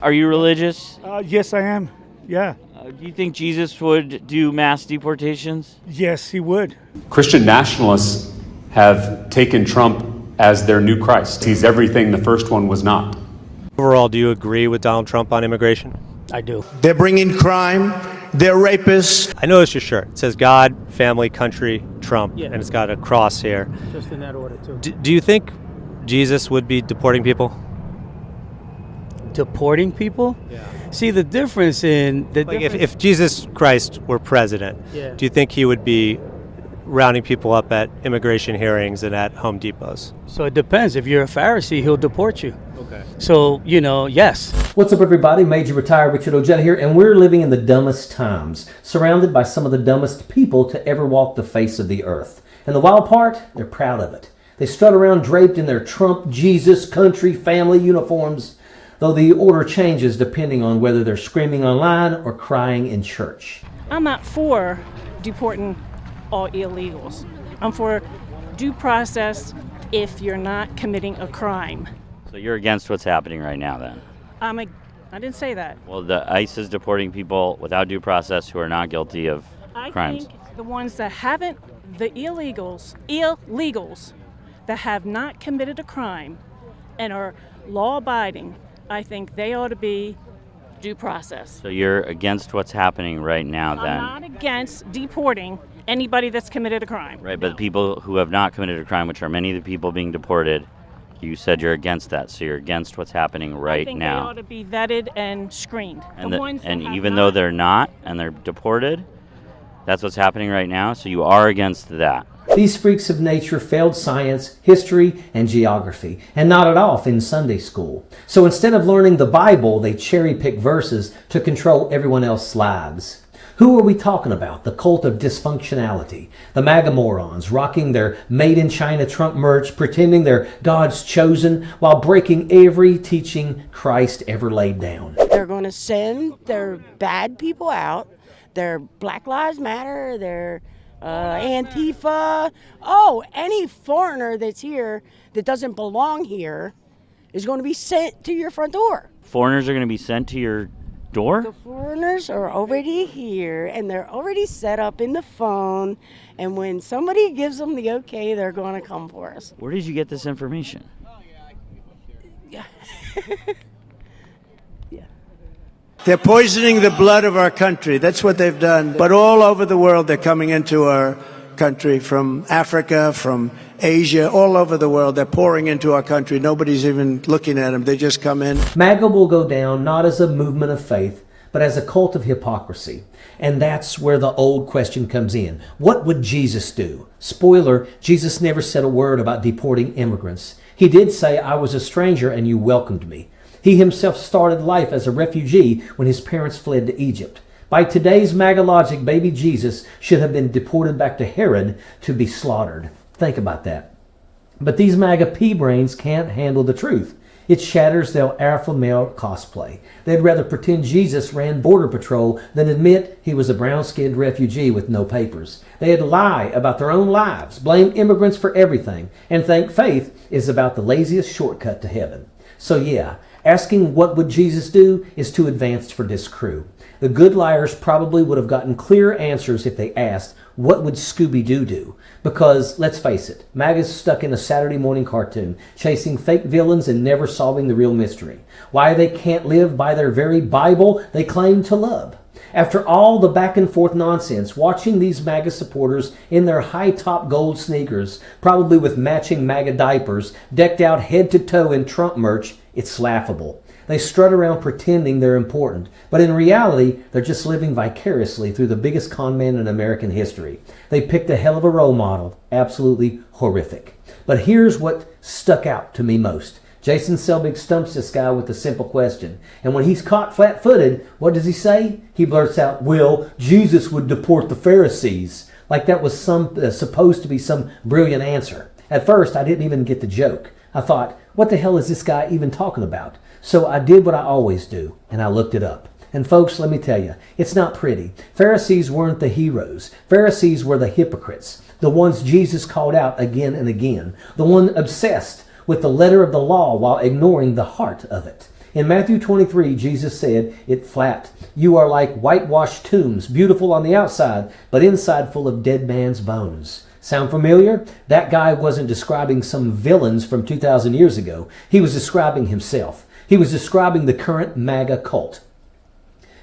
Are you religious? Yes, I am. Yeah. Do you think Jesus would do mass deportations? Yes, he would. Christian nationalists have taken Trump as their new Christ. He's everything the first one was not. Overall, do you agree with Donald Trump on immigration? I do. They're bringing crime. They're rapists. I noticed your shirt. It says God, family, country, Trump, and it's got a cross here. Just in that order, too. Do you think Jesus would be deporting people? Deporting people? Yeah. See, the difference in... If Jesus Christ were president, do you think he would be rounding people up at immigration hearings and at Home Depots? So it depends. If you're a Pharisee, he'll deport you. Okay. So, yes. What's up, everybody? Major Retired Richard Ojeda here, and we're living in the dumbest times, surrounded by some of the dumbest people to ever walk the face of the earth. And the wild part, they're proud of it. They strut around draped in their Trump, Jesus, country, family uniforms, though the order changes depending on whether they're screaming online or crying in church. I'm not for deporting all illegals. I'm for due process if you're not committing a crime. So you're against what's happening right now then? I didn't say that. Well, the ICE is deporting people without due process who are not guilty of crimes. I think the ones that haven't, the illegals that have not committed a crime and are law-abiding, I think they ought to be due process. So you're against what's happening right now then? I'm not against deporting anybody that's committed a crime. Right, but the people who have not committed a crime, which are many of the people being deported, you said you're against that. So you're against what's happening right I think now. they ought to be vetted and screened. And even though they're not and they're deported, that's what's happening right now. So you are against that. These freaks of nature failed science, history, and geography, and nodded off in Sunday school. So instead of learning the Bible, they cherry-pick verses to control everyone else's lives. Who are we talking about? The cult of dysfunctionality. The MAGA morons rocking their made-in-China Trump merch, pretending they're God's chosen, while breaking every teaching Christ ever laid down. They're going to send their bad people out. Their Black Lives Matter, their Antifa. Oh, any foreigner that's here that doesn't belong here is going to be sent to your front door. Foreigners are going to be sent to your door? The foreigners are already here, and they're already set up in the phone, and when somebody gives them the okay, they're going to come for us. Where did you get this information? Yeah. They're poisoning the blood of our country. That's what they've done. But all over the world, they're coming into our country, from Africa, from Asia, all over the world. They're pouring into our country. Nobody's even looking at them. They just come in. MAGA will go down not as a movement of faith, but as a cult of hypocrisy. And that's where the old question comes in. What would Jesus do? Spoiler, Jesus never said a word about deporting immigrants. He did say, "I was a stranger and you welcomed me." He himself started life as a refugee when his parents fled to Egypt. By today's MAGA logic, baby Jesus should have been deported back to Herod to be slaughtered. Think about that. But these MAGA pea-brains can't handle the truth. It shatters their alpha male cosplay. They'd rather pretend Jesus ran Border Patrol than admit he was a brown-skinned refugee with no papers. They'd lie about their own lives, blame immigrants for everything, and think faith is about the laziest shortcut to heaven. So yeah, asking what would Jesus do is too advanced for this crew. The good liars probably would have gotten clear answers if they asked, what would Scooby-Doo do? Because, let's face it, MAGA's stuck in a Saturday morning cartoon, chasing fake villains and never solving the real mystery. Why they can't live by their very Bible they claim to love. After all the back and forth nonsense, watching these MAGA supporters in their high-top gold sneakers, probably with matching MAGA diapers, decked out head to toe in Trump merch, it's laughable. They strut around pretending they're important, but in reality, they're just living vicariously through the biggest con man in American history. They picked a hell of a role model, absolutely horrific. But here's what stuck out to me most. Jason Selbig stumps this guy with a simple question. And when he's caught flat-footed, what does he say? He blurts out, well, Jesus would deport the Pharisees. Like that was supposed to be some brilliant answer. At first, I didn't even get the joke. I thought, what the hell is this guy even talking about? So I did what I always do, and I looked it up. And folks, let me tell you, it's not pretty. Pharisees weren't the heroes. Pharisees were the hypocrites, the ones Jesus called out again and again, the one obsessed with the letter of the law while ignoring the heart of it. In Matthew 23, Jesus said it flat. You are like whitewashed tombs, beautiful on the outside, but inside full of dead man's bones. Sound familiar? That guy wasn't describing some villains from 2,000 years ago. He was describing himself. He was describing the current MAGA cult.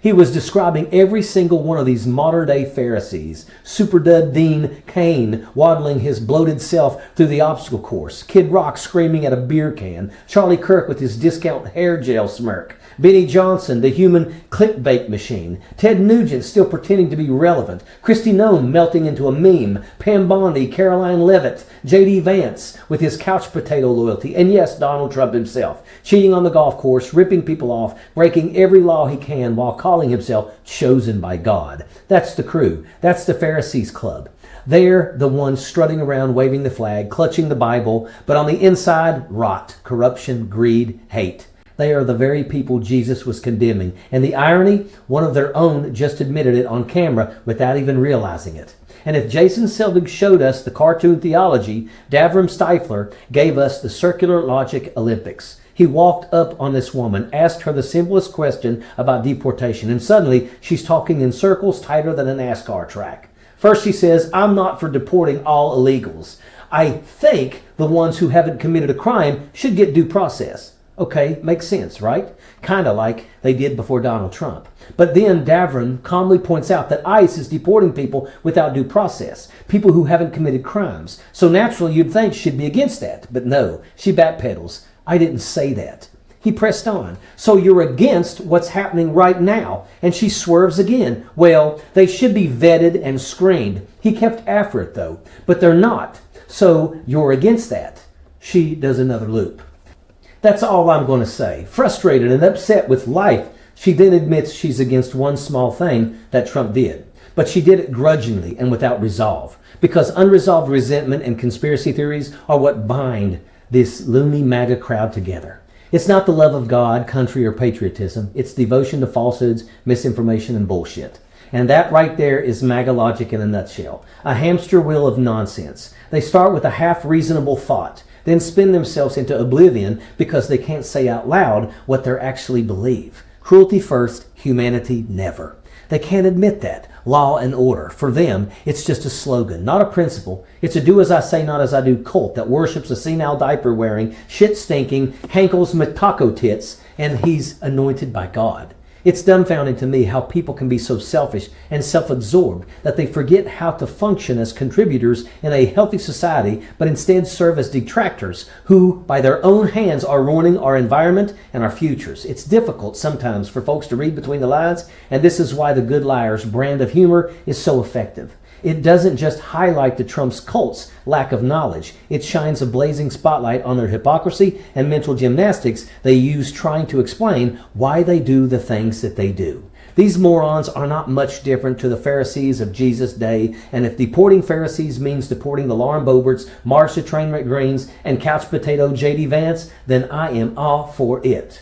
He was describing every single one of these modern-day Pharisees. Super Dud Dean Cain waddling his bloated self through the obstacle course. Kid Rock screaming at a beer can. Charlie Kirk with his discount hair gel smirk. Benny Johnson, the human clickbait machine. Ted Nugent still pretending to be relevant. Kristi Noem melting into a meme. Pam Bondi, Caroline Levitt, J.D. Vance with his couch potato loyalty. And yes, Donald Trump himself. Cheating on the golf course, ripping people off, breaking every law he can while calling himself chosen by God. That's the crew. That's the Pharisees Club. They're the ones strutting around waving the flag, clutching the Bible, but on the inside, rot, corruption, greed, hate. They are the very people Jesus was condemning. And the irony, one of their own just admitted it on camera without even realizing it. And if Jason Selvig showed us the cartoon theology, Davram Stifler gave us the circular logic Olympics. He walked up on this woman, asked her the simplest question about deportation, and suddenly she's talking in circles tighter than a NASCAR track. First she says, I'm not for deporting all illegals. I think the ones who haven't committed a crime should get due process. Okay, makes sense, right? Kind of like they did before Donald Trump. But then Davram calmly points out that ICE is deporting people without due process, people who haven't committed crimes. So naturally you'd think she'd be against that. But no, she backpedals. I didn't say that. He pressed on. So you're against what's happening right now. And she swerves again. Well, they should be vetted and screened. He kept after it though. But they're not. So you're against that. She does another loop. That's all I'm going to say. Frustrated and upset with life, she then admits she's against one small thing that Trump did. But she did it grudgingly and without resolve. Because unresolved resentment and conspiracy theories are what bind this loony MAGA crowd together. It's not the love of God, country, or patriotism. It's devotion to falsehoods, misinformation, and bullshit. And that right there is MAGA logic in a nutshell. A hamster wheel of nonsense. They start with a half-reasonable thought, then spin themselves into oblivion because they can't say out loud what they actually believe. Cruelty first, humanity never. They can't admit that. Law and order. For them, it's just a slogan, not a principle. It's a do as I say, not as I do cult that worships a senile diaper-wearing, shit-stinking, Hankel's Matako tits, and he's anointed by God. It's dumbfounding to me how people can be so selfish and self-absorbed that they forget how to function as contributors in a healthy society, but instead serve as detractors who, by their own hands, are ruining our environment and our futures. It's difficult sometimes for folks to read between the lines, and this is why the Good Liars brand of humor is so effective. It doesn't just highlight the Trump's cult's lack of knowledge. It shines a blazing spotlight on their hypocrisy and mental gymnastics they use trying to explain why they do the things that they do. These morons are not much different to the Pharisees of Jesus' day, and if deporting Pharisees means deporting the Lauren Boeberts, March the Trainwreck Greens, and couch potato J.D. Vance, then I am all for it.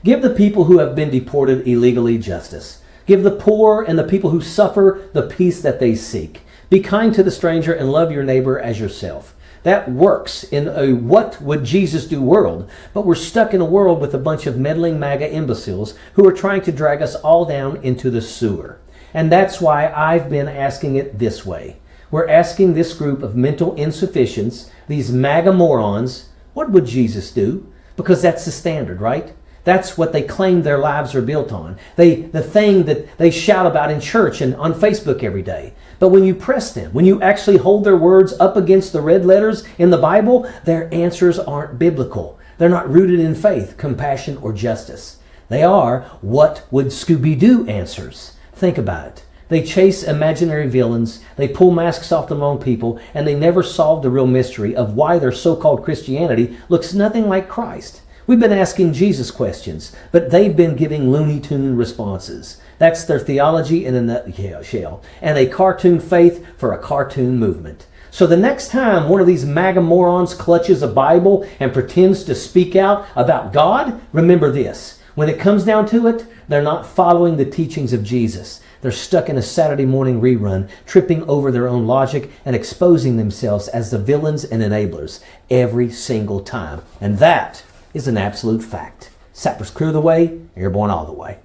Give the people who have been deported illegally justice. Give the poor and the people who suffer the peace that they seek. Be kind to the stranger and love your neighbor as yourself. That works in a what would Jesus do world, but we're stuck in a world with a bunch of meddling MAGA imbeciles who are trying to drag us all down into the sewer. And that's why I've been asking it this way. We're asking this group of mental insufficients, these MAGA morons, what would Jesus do? Because that's the standard, right? That's what they claim their lives are built on. The thing that they shout about in church and on Facebook every day. But when you press them, when you actually hold their words up against the red letters in the Bible, their answers aren't biblical. They're not rooted in faith, compassion, or justice. They are what would Scooby-Doo answers. Think about it. They chase imaginary villains, they pull masks off the wrong people, and they never solve the real mystery of why their so-called Christianity looks nothing like Christ. We've been asking Jesus questions, but they've been giving Looney Tune responses. That's their theology in a nutshell, and a cartoon faith for a cartoon movement. So the next time one of these MAGA morons clutches a Bible and pretends to speak out about God, remember this. When it comes down to it, they're not following the teachings of Jesus. They're stuck in a Saturday morning rerun, tripping over their own logic and exposing themselves as the villains and enablers every single time. And that is an absolute fact. Sappers clear the way, airborne all the way.